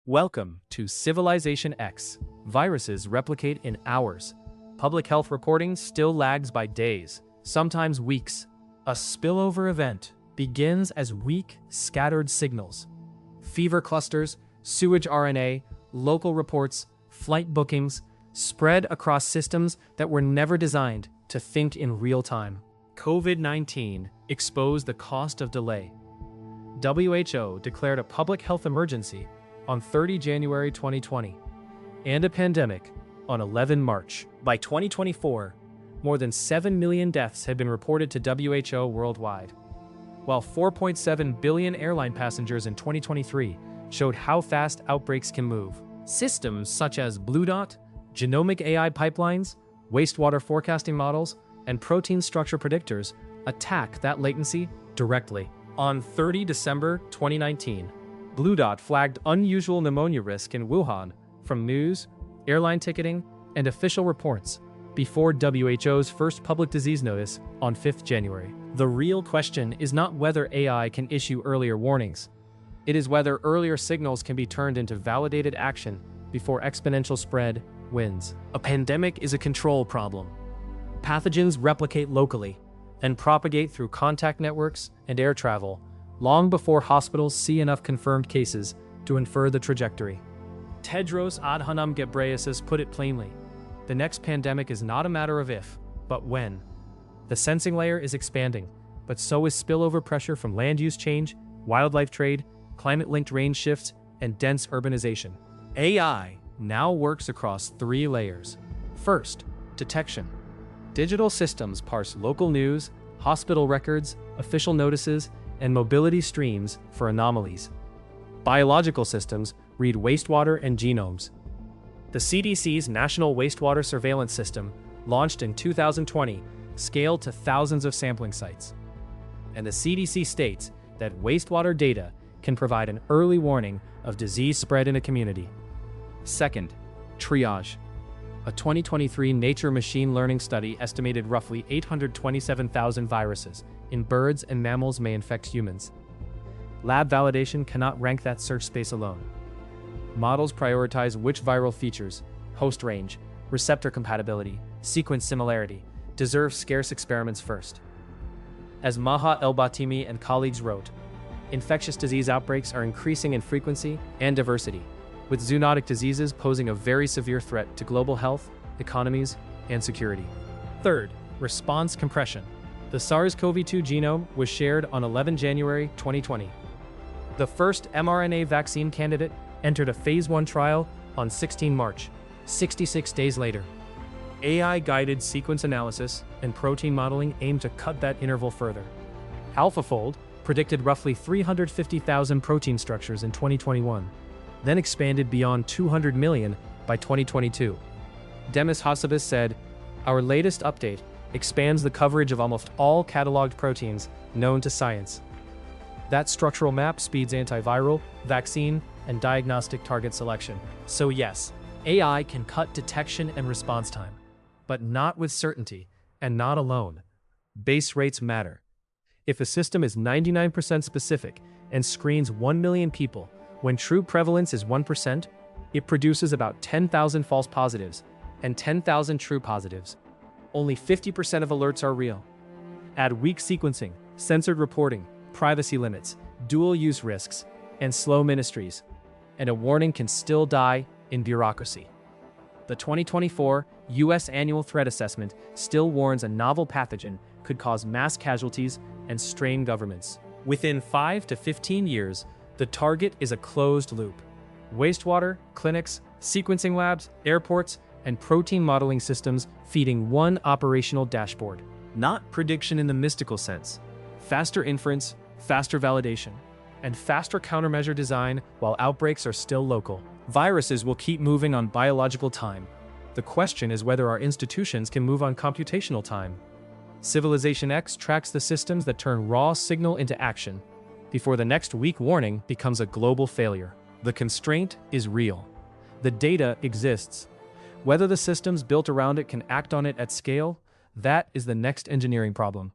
Welcome to CivilizationX. Viruses replicate in hours. Public health reporting still lags by days, sometimes weeks. A spillover event begins as weak, scattered signals. Fever clusters, sewage RNA, local reports, flight bookings spread across systems that were never designed to think in real time. COVID-19 exposed the cost of delay. WHO declared a public health emergency on 30 January 2020, and a pandemic on 11 March. By 2024, more than 7 million deaths had been reported to WHO worldwide, while 4.7 billion airline passengers in 2023 showed how fast outbreaks can move. Systems such as BlueDot, Genomic AI pipelines, wastewater forecasting models, and protein structure predictors attack that latency directly. On 30 December 2019, BlueDot flagged unusual pneumonia risk in Wuhan from news, airline ticketing, and official reports before WHO's first public disease notice on 5 January. The real question is not whether AI can issue earlier warnings. It is whether earlier signals can be turned into validated action before exponential spread wins. A pandemic is a control problem. Pathogens replicate locally and propagate through contact networks and air travel long before hospitals see enough confirmed cases to infer the trajectory. Tedros Adhanom Ghebreyesus put it plainly: the next pandemic is not a matter of if, but when. The sensing layer is expanding, but so is spillover pressure from land use change, wildlife trade, climate-linked range shifts, and dense urbanization. AI now works across 3 layers. First, detection. Digital systems parse local news, hospital records, official notices, and mobility streams for anomalies. Biological systems read wastewater and genomes. The CDC's National Wastewater Surveillance System, launched in 2020, scaled to thousands of sampling sites. And the CDC states that wastewater data can provide an early warning of disease spread in a community. Second, triage. A 2023 Nature machine learning study estimated roughly 827,000 viruses in birds and mammals may infect humans. Lab validation cannot rank that search space alone. Models prioritize which viral features, host range, receptor compatibility, sequence similarity, deserve scarce experiments first. As Maha El-Batimi and colleagues wrote, infectious disease outbreaks are increasing in frequency and diversity, with zoonotic diseases posing a very severe threat to global health, economies, and security. Third, response compression. The SARS-CoV-2 genome was shared on 11 January 2020. The first mRNA vaccine candidate entered a phase 1 trial on 16 March, 66 days later. AI-guided sequence analysis and protein modeling aim to cut that interval further. AlphaFold predicted roughly 350,000 protein structures in 2021, then expanded beyond 200 million by 2022. Demis Hassabis said, "Our latest update expands the coverage of almost all cataloged proteins known to science." That structural map speeds antiviral, vaccine, and diagnostic target selection. So yes, AI can cut detection and response time, but not with certainty, and not alone. Base rates matter. If a system is 99% specific and screens 1 million people, when true prevalence is 1%, it produces about 10,000 false positives and 10,000 true positives. Only 50% of alerts are real. Add weak sequencing, censored reporting, privacy limits, dual-use risks, and slow ministries, and a warning can still die in bureaucracy. The 2024 U.S. Annual Threat Assessment still warns a novel pathogen could cause mass casualties and strain governments. Within 5 to 15 years, the target is a closed loop. Wastewater, clinics, sequencing labs, airports, and protein modeling systems feeding one operational dashboard. Not prediction in the mystical sense. Faster inference, faster validation, and faster countermeasure design while outbreaks are still local. Viruses will keep moving on biological time. The question is whether our institutions can move on computational time. CivilizationX tracks the systems that turn raw signal into action before the next weak warning becomes a global failure. The constraint is real. The data exists. Whether the systems built around it can act on it at scale, that is the next engineering problem.